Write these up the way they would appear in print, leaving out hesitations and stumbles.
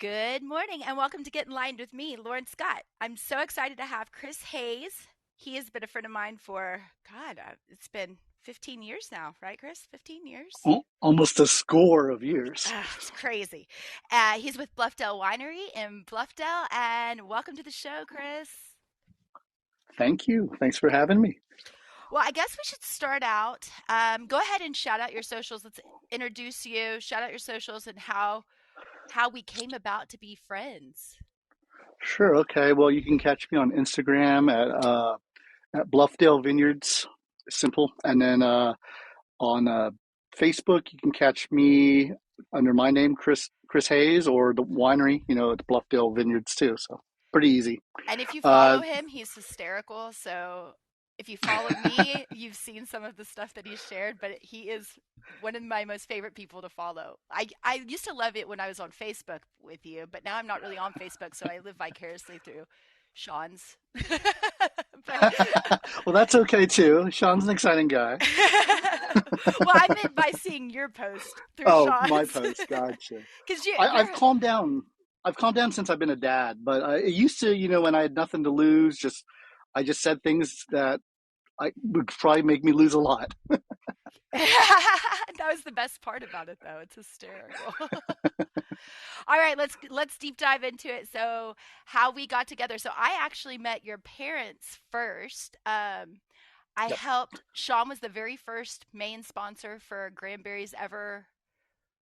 Good morning and welcome to Get Enlightened with me, Lauren Scott. I'm so excited to have Chris Hayes. He has been a friend of mine for, it's been 15 years now, right, Chris? 15 years? Almost a score of years. It's crazy. He's with Bluffdale Winery in Bluffdale, and welcome to the show, Chris. Thank you. Thanks for having me. Well, I guess we should start out. Go ahead and shout out your socials. Let's introduce you, shout out your socials, and how we came about to be friends. Sure. Okay. Well, you can catch me on Instagram at Bluffdale Vineyards, simple, and then on Facebook you can catch me under my name, Chris Hayes, or the winery, at the Bluffdale Vineyards too. So pretty easy. And if you Uh, follow him, he's hysterical. So if you follow me, you've seen some of the stuff that he's shared, but he is one of my most favorite people to follow. I used to love it when I was on Facebook with you, but now I'm not really on Facebook, so I live vicariously through Sean's. but well, that's okay too. Sean's an exciting guy. well, I meant by seeing your post through Oh, my Sean's. post. Gotcha. Because I've you're calmed down. I've calmed down since I've been a dad, but it used to, when I had nothing to lose, I just said things that I would probably make me lose a lot. that was the best part about it, though. It's hysterical. All right, let's deep dive into it. So, how we got together. So, I actually met your parents first. I Yep. helped. Sean was the very first main sponsor for Granberry's ever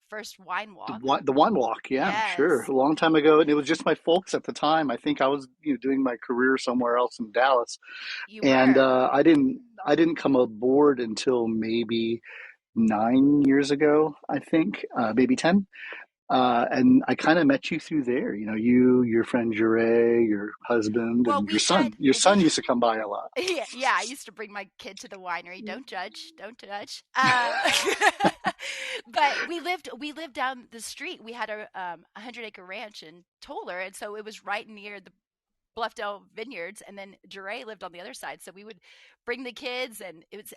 first wine walk. The wine walk, yeah, sure. Yes, A long time ago, and it was just my folks at the time. I think I was, doing my career somewhere else in Dallas, you and were. I didn't come aboard until maybe 9 years ago. I think maybe 10. And I kind of met you through there. Your friend Jure, your husband, Well, and your we son. had Your son we used to come by a lot. yeah, I used to bring my kid to the winery. Don't judge, don't judge. But we lived down the street. We had a 100-acre ranch in Toller, and so it was right near the Bluffdale Vineyards, and then Jure lived on the other side. So we would bring the kids, and it's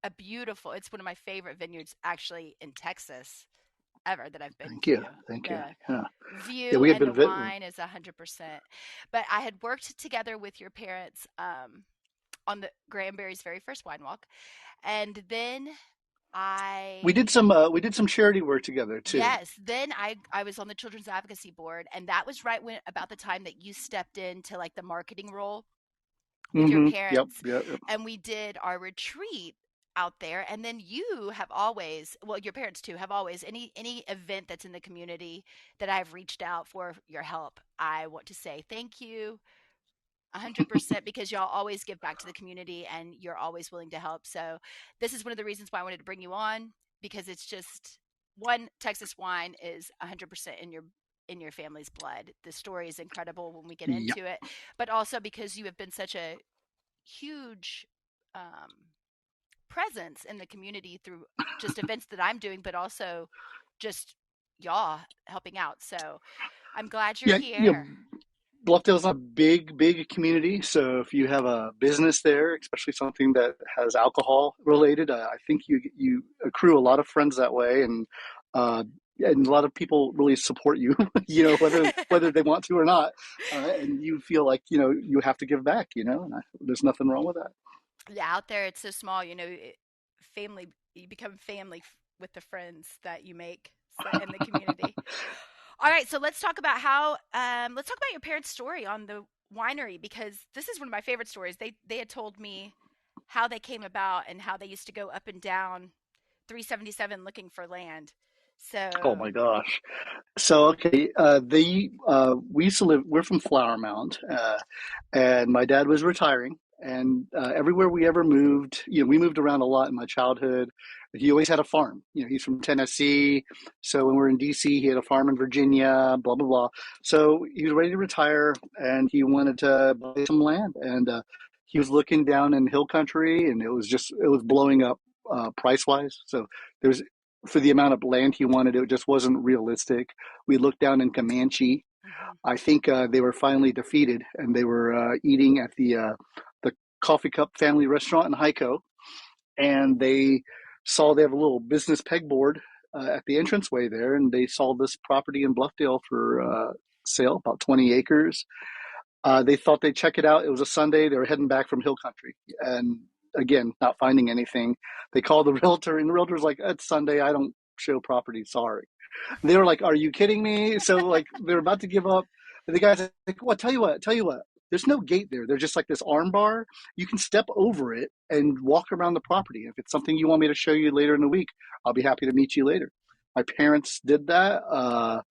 a beautiful. It's one of my favorite vineyards actually in Texas ever that I've been Thank to. you, thank you. The Yeah, yeah. view We had and been the wine is 100%. But I had worked together with your parents on the Granberry's very first wine walk, and then I we did some charity work together too. yes, then I was on the Children's Advocacy Board, and that was right when about the time that you stepped into like the marketing role with your Yep, parents, yep, yep. and we did our retreat out there. And then you have always, well, your parents too have always, any event that's in the community that I've reached out for your help, I want to say thank you 100% because y'all always give back to the community and you're always willing to help. So this is one of the reasons why I wanted to bring you on, because it's just one, Texas wine is 100% in your family's blood. The story is incredible when we get Yep. into it, but also because you have been such a huge um, presence in the community through just events that I'm doing, but also just y'all helping out. So I'm glad you're Yeah, here. Bluffdale's a big, big community. So if you have a business there, especially something that has alcohol related, I think you accrue a lot of friends that way, uh, and a lot of people really support you. Whether they want to or not, and you feel like you have to give back. And there's nothing wrong with that. Out there, it's so small, family, you become family with the friends that you make in the community. All right, so let's talk about let's talk about your parents' story on the winery, because this is one of my favorite stories. They had told me how they came about and how they used to go up and down 377 looking for land. Oh So, my gosh. So okay, we used to live. We're from Flower Mound, and my dad was retiring. And everywhere we ever moved, we moved around a lot in my childhood. He always had a farm. He's from Tennessee, so when we were in D.C., he had a farm in Virginia. Blah blah blah. So he was ready to retire, and he wanted to buy some land. And he was looking down in hill country, and it was blowing up price wise. So there's for the amount of land he wanted, it just wasn't realistic. We looked down in Comanche. mhm. I think they were finally defeated, and they were eating at the Coffee Cup family restaurant in Hyco, and they saw they have a little business pegboard at the entranceway there, and they saw this property in Bluffdale for sale, about 20 acres. They thought they'd check it out. It was a Sunday. They were heading back from Hill Country, and again, not finding anything. They called the realtor, and the realtor's like, "It's Sunday. I don't show property. Sorry." And they were like, "Are you kidding me?" So like they're about to give up. And the guy's like, "Well, tell you what. There's no gate there. There's just like this arm bar. You can step over it and walk around the property. If it's something you want me to show you later in the week, I'll be happy to meet you later." My parents did that.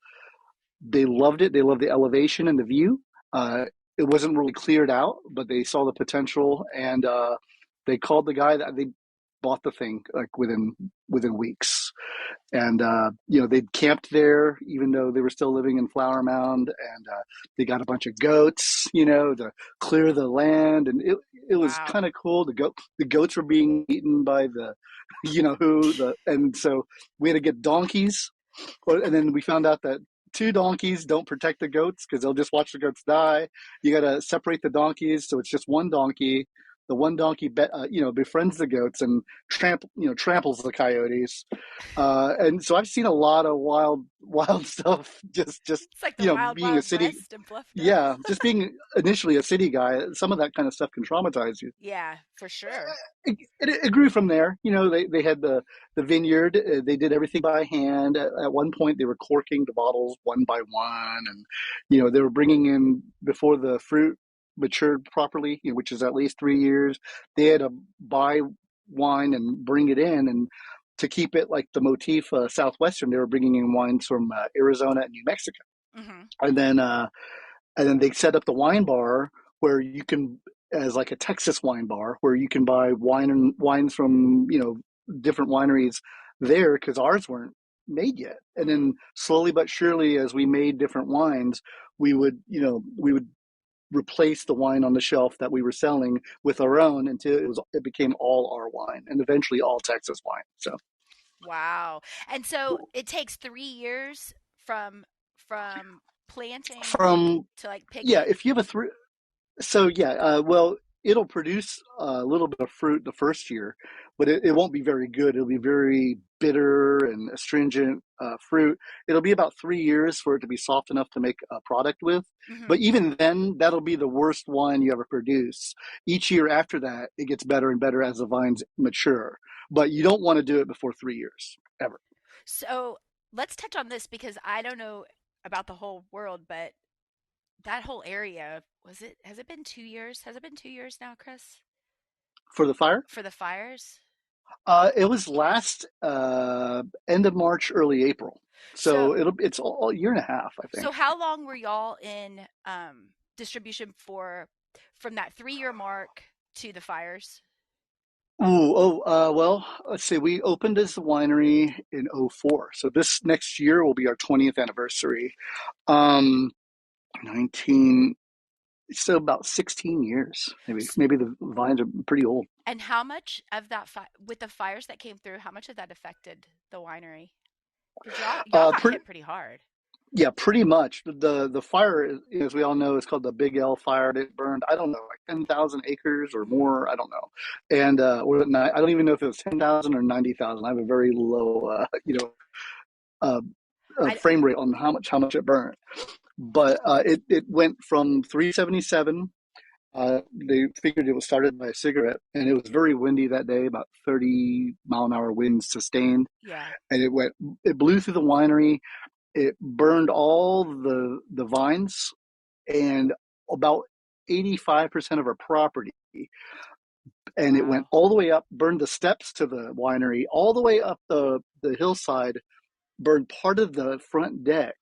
They loved it. They loved the elevation and the view. It wasn't really cleared out, but they saw the potential, and they called the guy that they bought the thing like within weeks. And they camped there, even though they were still living in Flower Mound, and they got a bunch of goats, to clear the land, and it was Wow. kind of cool. The goats were being eaten by the, and so we had to get donkeys. And then we found out that two donkeys don't protect the goats because they'll just watch the goats die. You got to separate the donkeys, so it's just one donkey. The one donkey, befriends the goats and tramples the coyotes. And so I've seen a lot of wild stuff. Just It's like the wild, being a wild city, west in Bluffdale. yeah, just being initially a city guy. Some of that kind of stuff can traumatize you. Yeah, for sure. It grew from there. They had the vineyard. They did everything by hand. At one point, they were corking the bottles one by one, and they were bringing in before the fruit matured properly, which is at least 3 years. They had to buy wine and bring it in, and to keep it like the motif southwestern, they were bringing in wines from Arizona and New Mexico, Hmm. and then they set up the wine bar where you can, as like a Texas wine bar, where you can buy wines from different wineries there because ours weren't made yet. And Hmm. then slowly but surely, as we made different wines, we would replace the wine on the shelf that we were selling with our own until it became all our wine and eventually all Texas wine. So Wow. And so it takes 3 years from from planting from to like yeah, picking. if you have a three. So yeah, well, it'll produce a little bit of fruit the first year, but it won't be very good. It'll be very bitter and astringent fruit. It'll be about 3 years for it to be soft enough to make a product with. Hmm. But even then, that'll be the worst wine you ever produce. Each year after that, it gets better and better as the vines mature. But you don't want to do it before 3 years ever. So let's touch on this because I don't know about the whole world, but that whole area, has it been 2 years? Has it been 2 years now, Chris? For the fire, For the fires? it was last end of March, early April. So So it's all a year and a half, I so think. how long were y'all in distribution for from that 3 year mark to the fires? Well, let's see. We opened as the winery in '04, so this next year will be our 20th anniversary. 19, so about 16 years, maybe. S- Maybe the vines are pretty old. And how much of that with the fires that came through, how much of that affected the winery? Because y'all got Pretty, hit pretty hard. yeah, pretty much. The fire, as we all know, is called the Big L fire. It burned, I don't know, like 10,000 acres or Hmm. more. I don't know, and I don't even know if it was 10,000 or 90,000. I have a very low, uh, I frame rate on how much it burned. But it went from 377. They figured it was started by a cigarette, and it was very windy that day, about 30-mile-an-hour winds sustained, yeah. and it blew through the winery. It burned all the vines and about 85% of our property, and it went Wow. all the way up, burned the steps to the winery, all the way up the hillside, burned part of the front deck,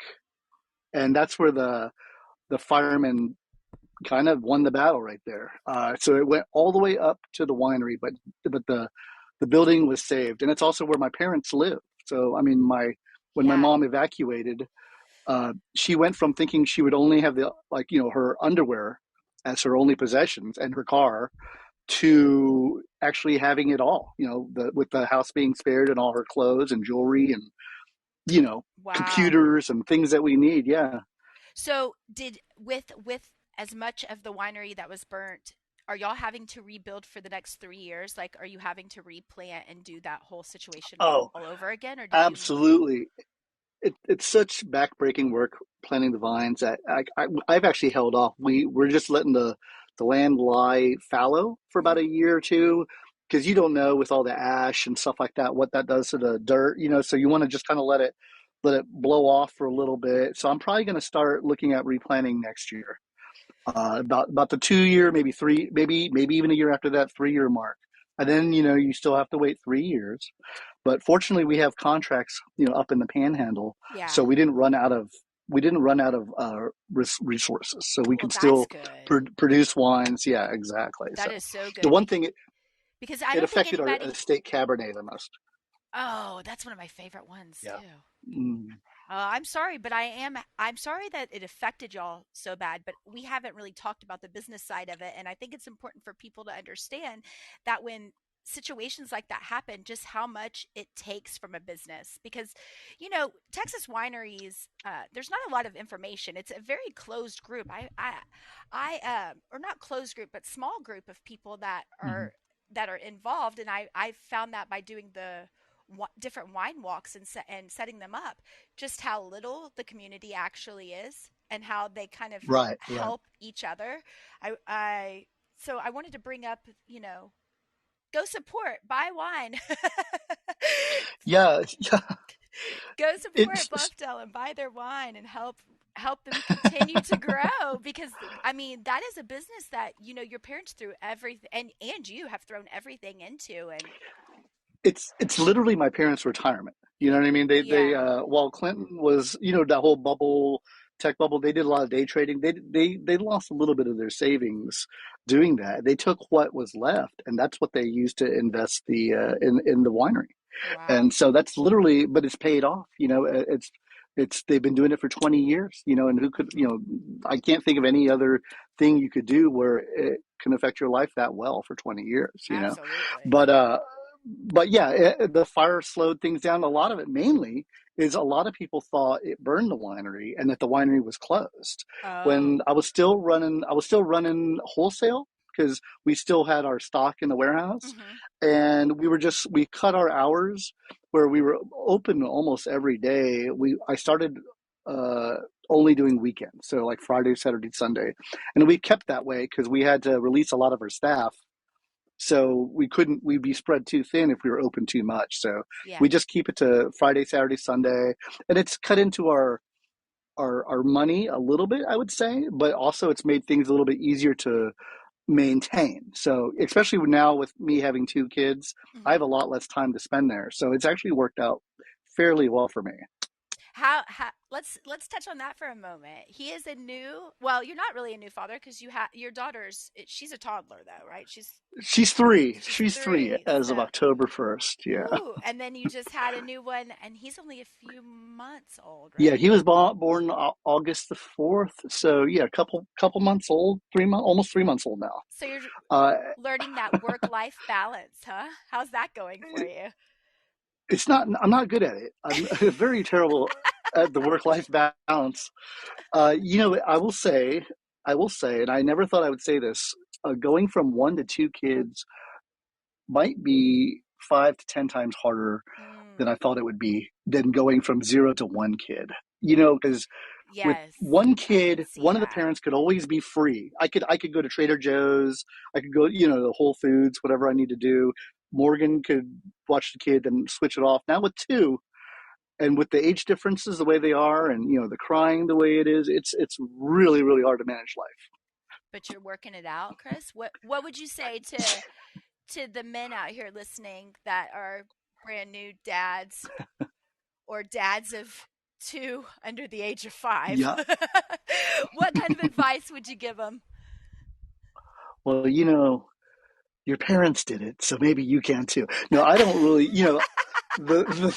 and that's where the firemen kind of won the battle right there. So it went all the way up to the winery, but the building was saved, and it's also where my parents live. So I mean, my when my Yeah. mom evacuated, she went from thinking she would only have her underwear as her only possessions and her car to actually having it all. With the house being spared and all her clothes and jewelry and Wow. computers and things that we need. Yeah. So did with as much of the winery that was burnt, Are y'all having to rebuild for the next 3 years? Like, are you having to replant and do that whole situation Oh, all over again, or do you? absolutely. It's such backbreaking work planting the vines that I've actually held off. We're just letting the land lie fallow for about a Mhm. year or two because you don't know with all the ash and stuff like that what that does to the dirt, you know. So you want to just kind of let it blow off for a little bit. So I'm probably going to start looking at replanting next year. About the 2 year, maybe three, maybe even a year after that 3 year mark, and then you know you still have to wait 3 years. But fortunately, we have contracts, you know, up in the Panhandle, Yeah. so we didn't run out of resources, so we Well, can that's still good. produce wines. Yeah, exactly. So That is so the good one thing because I it don't think affected our anybody. estate Cabernet the most. Oh, that's one of my favorite ones Yeah. too. Mm. I'm sorry, but I'm sorry that it affected y'all so bad, but we haven't really talked about the business side of it. And I think it's important for people to understand that when situations like that happen, just how much it takes from a business. Because, Texas wineries, there's not a lot of information. It's a very closed group. Or not closed group, but small group of people Mm-hmm. that are involved. And I found that by doing the different wine walks and setting them up, just how little the community actually is and how they kind of Right, right. help each other. I so I wanted to bring up, go support, buy wine. Yeah, yeah. Go support It's Bluffdale and buy their wine and help them continue to grow, because I mean that is a business that your parents threw everything, and you have thrown everything into. And it's literally my parents' retirement. You know what I mean? They yeah. while Clinton was, you know, that whole bubble, tech bubble, they did a lot of day trading. They lost a little bit of their savings doing that. They took what was left, and that's what they used to invest in the winery. Wow. And so that's literally, but it's paid off. You know, it's they've been doing it for 20 years. You know, and who could, you know, I can't think of any other thing you could do where it can affect your life that well for 20 years. You know, Absolutely. but yeah, the fire slowed things down. A lot of it mainly is a lot of people thought it burned the winery and that the winery was closed. When Oh. I was still running wholesale because we still had our stock in the warehouse, Mhm. and we cut our hours where we were open almost every day. I started uh, only doing weekends, so like Friday, Saturday, Sunday, and we kept that way because we had to release a lot of our staff, so we'd be spread too thin if we were open too much. So Yeah. we just keep it to Friday, Saturday, Sunday, and it's cut into our money a little bit, I would say, but also it's made things a little bit easier to maintain. So especially now with me having two kids, I Mhm. have a lot less time to spend there. So it's actually worked out fairly well for me. How let's touch on that for a moment. He is a new, well, you're not really a new father because you have your she's a toddler though, right? She's three. She's She's three 3. as of So, October 1st. Yeah. ooh, and then you just had a new one and he's only a few months old, Yeah, right? he was born August the 4th. So yeah, couple months old, 3 months, almost 3 months old now. So you're Uh, learning that work-life balance, huh? How's that going for you? it's not. I'm not good at it. I'm very terrible at the work-life balance. You know, I will say, and I never thought I would say this. Going from one to two kids might be 5 to 10 times harder than I Mm, thought it would be than going from zero to one kid. You know, because with yes, one I can kid, see one of the that. parents could always be free. I could go to Trader Joe's, I could go, you know, to Whole Foods, whatever I need to do. Morgan could watch the kid and switch it off. Now with two, and with the age differences the way they are, and you know the crying the way it is, it's really hard to manage life. But you're working it out, Chris. What would you say to the men out here listening that are brand new dads or dads of two under the age of 5? Yeah. What kind of advice would you give them? Well, you know, your parents did it, so maybe you can too. No, I don't really. You know, the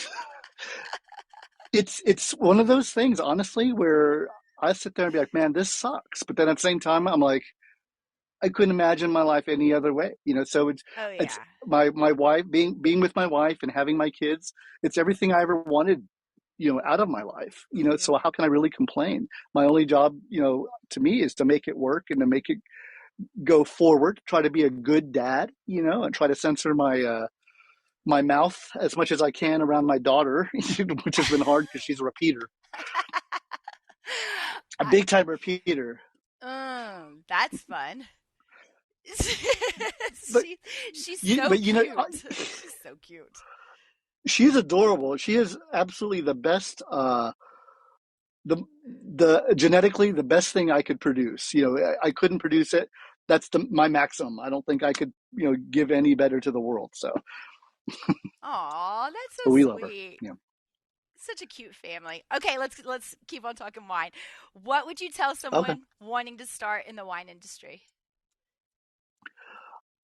it's one of those things, honestly, where I sit there and be like, man, this sucks. But then at the same time, I'm like, I couldn't imagine my life any other way. You know, so Oh it's yeah. my wife being with my wife and having my kids. It's everything I ever wanted, you know, out of my life. You know, Mhm. so how can I really complain? My only job, you know, to me is to make it work and to make it go forward, try to be a good dad, and try to censor my mouth as much as I can around my daughter, which has been hard because she's a repeater, a I big time repeater. that's fun. But she she's so but cute. She's so cute. she's adorable. She is absolutely the best. The genetically the best thing I could produce. I couldn't produce it. That's my maximum. I don't think I could give any better to the world. So, Aw, that's but so we love her. sweet. Yeah. Such a cute family. Okay, let's keep on talking wine. What would you tell Okay. someone wanting to start in the wine industry?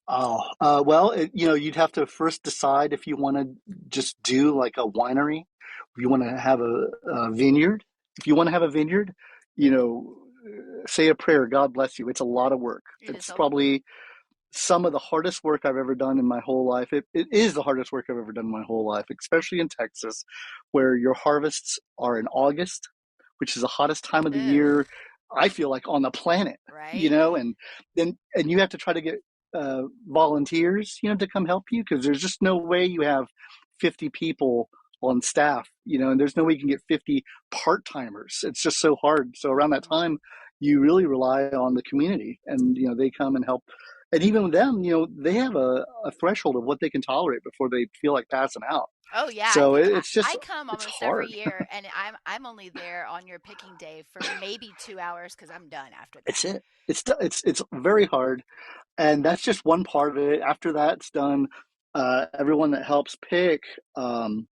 Oh, well, you'd have to first decide if you want to just do like a winery, if you want to have a vineyard. If you want to have a vineyard, you know, say a prayer, God bless you. It's a lot of work. It is It's a probably some of the hardest work I've ever done in my whole life. It is the hardest work I've ever done in my whole life, especially in Texas, where your harvests are in August, which is the hottest time of the ugh, year, I feel like on the planet, right? and you have to try to get volunteers, to come help you because there's just no way you have 50 people on staff, and there's no way you can get 50 part timers. It's just so hard. So around that Hmm. time, you really rely on the community, and they come and help. And even with them, they have a threshold of what they can tolerate before they feel like passing out. Oh yeah, I So think it's I just come it's almost every hard. year, and I'm only there on your picking day for maybe 2 hours because I'm done after that. It's it. It's very hard, and that's just one part of it. After that's done, everyone that helps pick, um,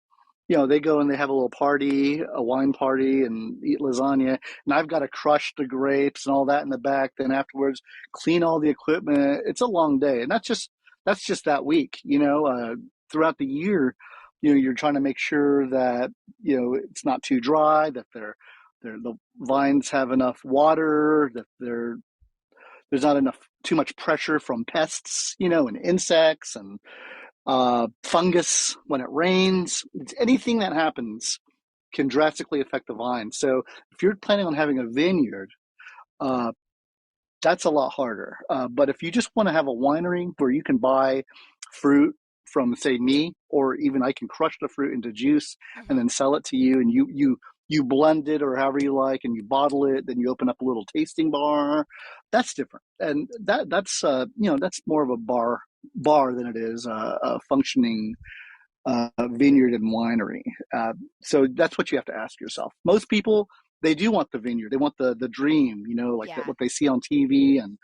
they go and they have a little party, a wine party, and eat lasagna. And I've got to crush the grapes and all that in the back. Then afterwards, clean all the equipment. It's a long day, and that's just that week. Throughout the year, you're trying to make sure that it's not too dry, that the vines have enough water, that there's not enough too much pressure from pests, and insects and fungus when it rains. Anything that happens can drastically affect the vine. So if you're planning on having a vineyard, uh, that's a lot harder. But if you just want to have a winery where you can buy fruit from, say, me, or even I can crush the fruit into juice and then Hmm. sell it to you, and you blend it or however you like, and you bottle it, then you open up a little tasting bar. That's different, and that's more of a bar than it is a functioning vineyard and winery. Uh, so that's what you have to ask yourself. Most people, they do want the vineyard. They want the dream, like Yeah, what they see on TV and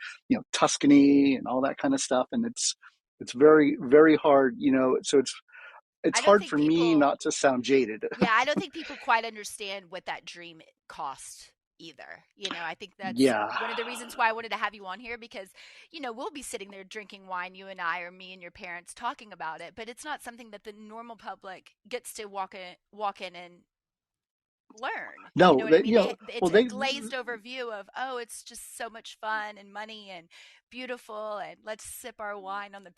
Tuscany and all that kind of stuff. And it's very very hard, So it's I don't hard think for me people not to sound jaded. Yeah, I don't think people quite understand what that dream cost either. I think that's Yeah. one of the reasons why I wanted to have you on here because, we'll be sitting there drinking wine, you and I, or me and your parents talking about it, but it's not something that the normal public gets to walk in and learn. You know No, what I mean? It's well, a glazed over view of, oh, it's just so much fun and money and beautiful, and let's sip our wine on the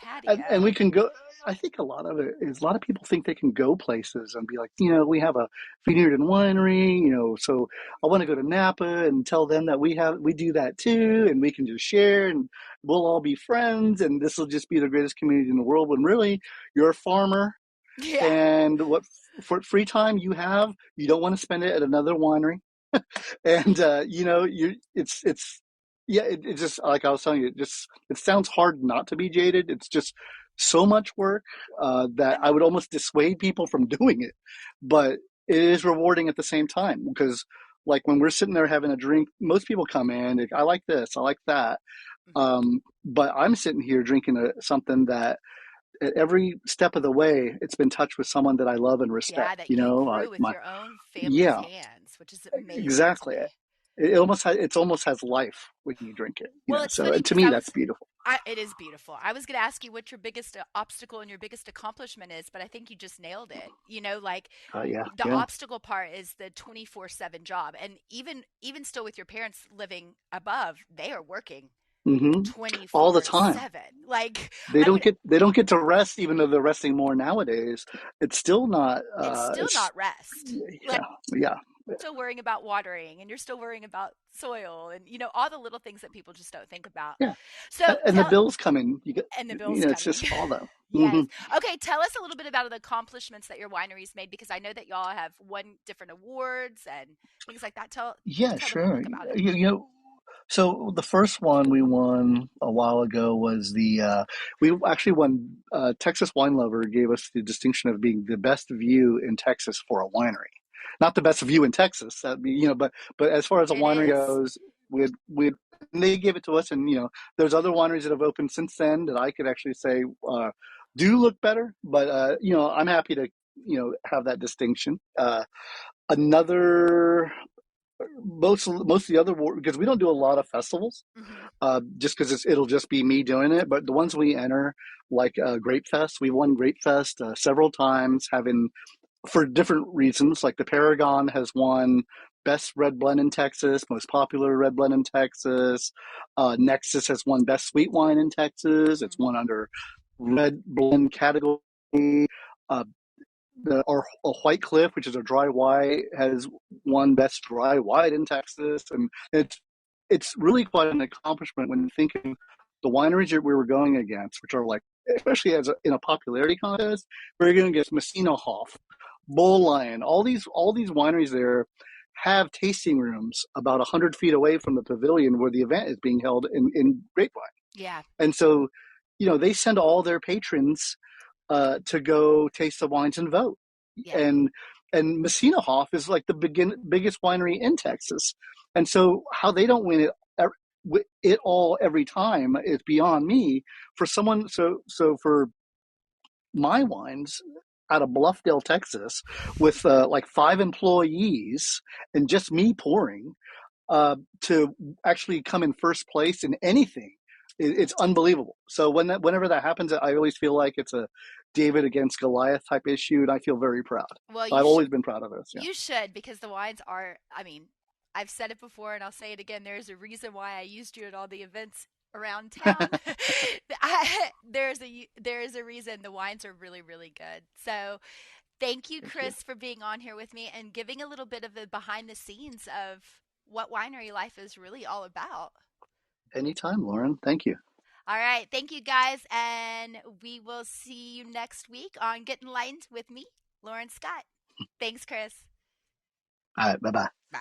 and we patio. can go. I think a lot of it is a lot of people think they can go places and be like, we have a vineyard and winery, so I want to go to Napa and tell them that we do that too, and we can just share and we'll all be friends, and this will just be the greatest community in the world. When really, you're a farmer, Yeah. and what for free time you have, you don't want to spend it at another winery, and you it's yeah, it just like I was telling you, it sounds hard not to be jaded. It's just so much work that I I mean, would almost dissuade people from doing it, but it is rewarding at the same time because like when we're sitting there having a drink, most people come in, I like this, I like that, mhm. but I'm sitting here drinking something that at every step of the way it's been touched with someone that I love and Yeah, respect, that you grew like with my your own family's yeah, hands, which is amazing to exactly. me. It almost has life when you drink it, Well, it's So funny to because me, that's beautiful. it is beautiful. I was going to ask you what your biggest obstacle and your biggest accomplishment is, but I think you just nailed it. Like Yeah, the yeah. obstacle part is the 24/7 job. And even still with your parents living above, they are working Hmm. All the time. 24/7. Like They I don't would get to rest, even though they're resting more nowadays. It's still not. it's still It's not rest. Like yeah, yeah. still worrying about watering, and you're still worrying about soil, and all the little things that people just don't think about. Yeah, So and the tell bills come in. And the bill's It's coming. just follow. Yes. Okay, tell us a little bit about the accomplishments that your winery's made, because I know that y'all have won different awards and things like that. Yeah, Tell the sure. public about it. So the first one we won a while ago was we actually won. Texas Wine Lover gave us the distinction of being the best view in Texas for a winery. Not the best view in Texas, but as far as a It winery is. goes, we and they gave it to us, and there's other wineries that have opened since then that I could actually say do look better. But I'm happy to have that distinction. Another most of the other because we don't do a lot of festivals, Hmm. just because it'll just be me doing it. But the ones we enter, like Grape Fest, we won Grape Fest several times, having for different reasons. Like the Paragon has won best red blend in Texas, most popular red blend in Texas. Nexus has won best sweet wine in Texas. It's Hmm. won under red blend category. Uh, our White Cliff, which is a dry white, has won best dry white in Texas, and it's really quite an accomplishment when you think of the wineries that we were going against, which are like, especially in a popularity contest, we're going against Messina Hoff, Bull Lion, all these wineries there have tasting rooms about 100 feet away from the pavilion where the event is being held in Grapevine, Yeah. and so they send all their patrons to go taste the wines and vote. Yeah. And Messina Hoff is like the biggest winery in Texas, and so how they don't win it all every time is beyond me. For someone, so for my wines out of Bluffdale, Texas, with like 5 employees and just me pouring, to actually come in first place in anything, it's unbelievable. So whenever that happens, I always feel like it's a David against Goliath type issue, and I feel very proud. Well, I've always been proud of this. Yeah. you should, because the wines are, I mean, I've said it before and I'll say it again. There's a reason why I used you at all the events around town. There's a reason the wines are really, really good. So thank you, Thank you. Chris, for being on here with me and giving a little bit of the behind the scenes of what winery life is really all about. Anytime, Lauren. Thank you. All right. Thank you, guys. And we will see you next week on Get Enlightened with me, Lauren Scott. Thanks, Chris. All right. Bye bye. Bye.